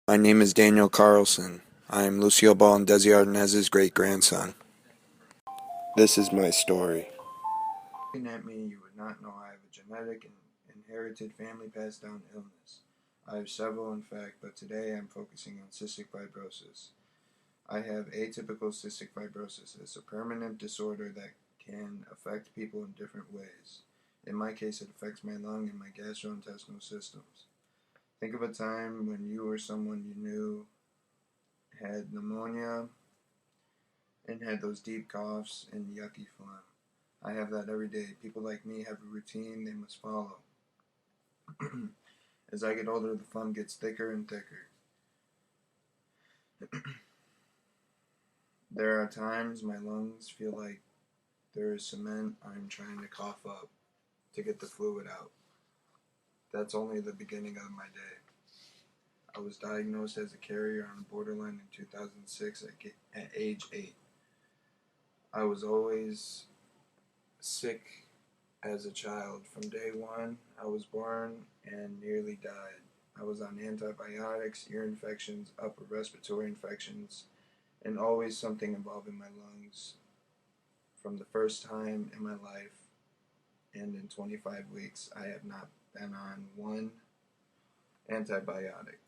My name is Daniel Carlson. I am Lucio Ball and Desi Ardenez's great-grandson. This is my story. Looking at me, you would not know I have a genetic and inherited family passed down illness. I have several, in fact, but today I'm focusing on cystic fibrosis. I have atypical cystic fibrosis. It's a permanent disorder that can affect people in different ways. In my case, it affects my lung and my gastrointestinal systems. Think of a time when you or someone you knew had pneumonia and had those deep coughs and yucky phlegm. I have that every day. People like me have a routine they must follow. As I get older, the phlegm gets thicker and thicker. There are times my lungs feel like there is cement I'm trying to cough up to get the fluid out. That's only the beginning of my day. I was diagnosed as a carrier on borderline in 2006 at age 8. I was always sick as a child. From day one, I was born and nearly died. I was on antibiotics, ear infections, upper respiratory infections, and always something involving my lungs from the first time in my life. And in 25 weeks, I have not been on one antibiotic.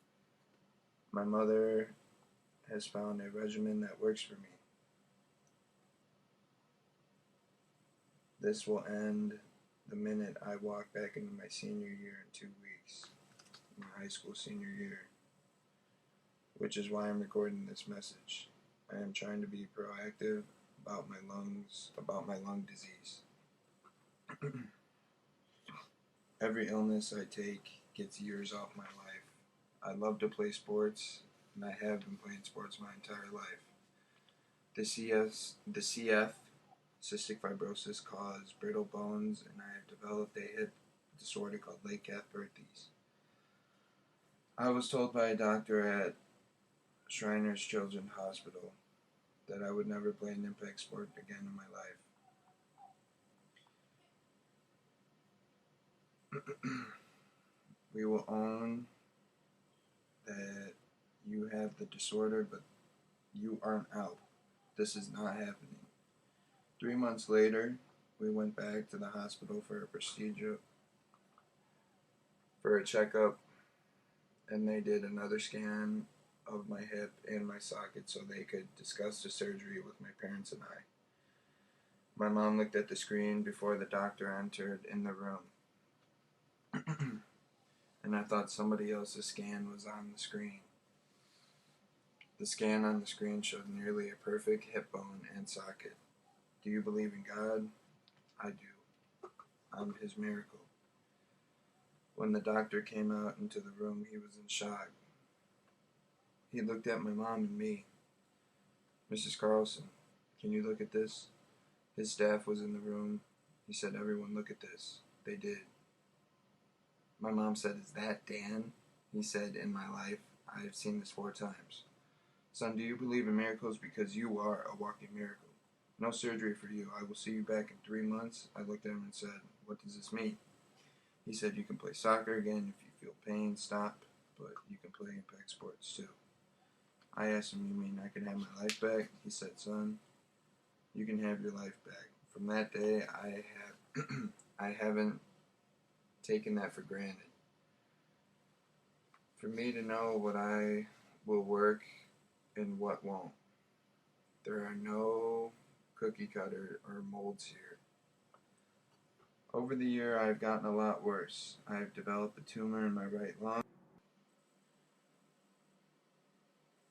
My mother has found a regimen that works for me. This will end the minute I walk back into my senior year in 2 weeks, my high school senior year, which is why I'm recording this message. I am trying to be proactive about my lungs, about my lung disease. Every illness I take gets years off my life. I love to play sports, and I have been playing sports my entire life. The CF, cystic fibrosis, cause brittle bones, and I have developed a hip disorder called Lake-Cath-Perthes. I was told by a doctor at Shriners Children's Hospital that I would never play an impact sport again in my life. We will own that you have the disorder, but you aren't out. This is not happening. 3 months later, we went back to the hospital for a procedure, for a checkup, and they did another scan of my hip and my socket so they could discuss the surgery with my parents and I. My mom looked at the screen before the doctor entered in the room, and I thought somebody else's scan was on the screen. The scan on the screen showed nearly a perfect hip bone and socket. Do you believe in God? I do. I'm His miracle. When the doctor came out into the room, he was in shock. He looked at my mom and me. Mrs. Carlson, can you look at this? His staff was in the room. He said, everyone look at this. They did. My mom said, is that Dan? He said, in my life, I have seen this 4 times. Son, do you believe in miracles? Because you are a walking miracle. No surgery for you. I will see you back in 3 months. I looked at him and said, what does this mean? He said, you can play soccer again. If you feel pain, stop. But you can play impact sports too. I asked him, you mean I can have my life back? He said, son, you can have your life back. From that day, I haven't taken that for granted. For me to know what I will work and what won't. There are no cookie cutter or molds here. Over the year, I've gotten a lot worse. I've developed a tumor in my right lung.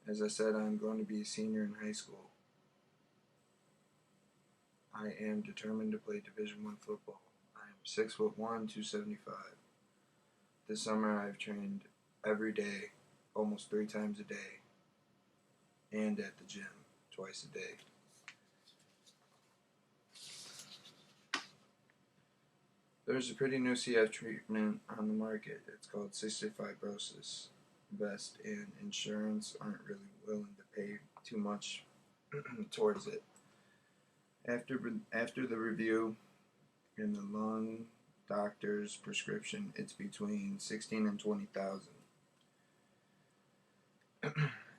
As I said, I'm going to be a senior in high school. I am determined to play Division I football. I am 6'1", 275. This summer, I've trained every day, almost 3 times a day, and at the gym twice a day. There's a pretty new CF treatment on the market. It's called cystic fibrosis vest, and insurance aren't really willing to pay too much towards it. After the review and the lung doctor's prescription, it's between $16,000 and $20,000.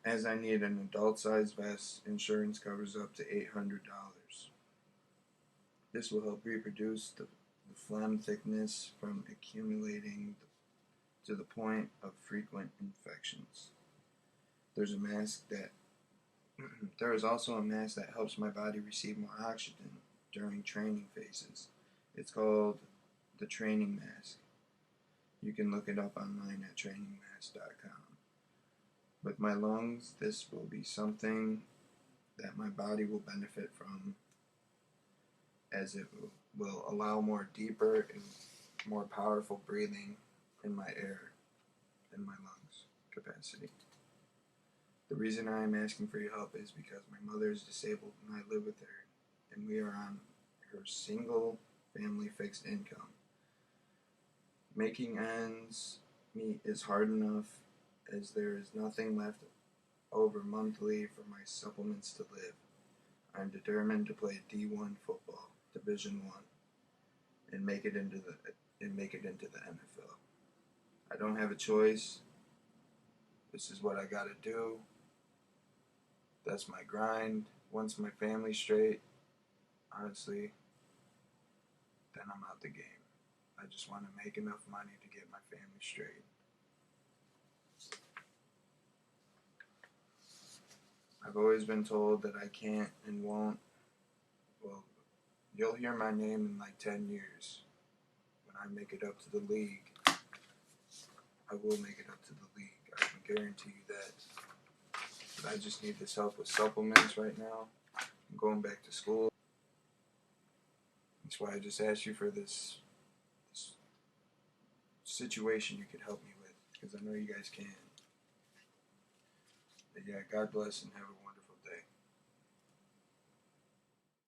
As I need an adult-sized vest, insurance covers up to $800. This will help reproduce the phlegm thickness from accumulating to the point of frequent infections. There's a mask that there is also a mask that helps my body receive more oxygen during training phases. It's called the training mask. You can look it up online at trainingmask.com. With my lungs, this will be something that my body will benefit from, as it will allow more deeper and more powerful breathing in my air, in my lungs capacity. The reason I am asking for your help is because my mother is disabled and I live with her, and we are on her single family fixed income. Making ends meet is hard enough, as there is nothing left over monthly for my supplements to live. I'm determined to play D1 football, Division 1, and make it into the NFL. I don't have a choice. This is what I gotta do. That's my grind. Once my family's straight, honestly, then I'm out the game. I just want to make enough money to get my family straight. I've always been told that I can't and won't. Well, you'll hear my name in like 10 years. When I make it up to the league, I will make it up to the league. I can guarantee you that. But I just need this help with supplements right now. I'm going back to school. That's why I just asked you for this situation you could help me with, because I know you guys can. But yeah, God bless and have a wonderful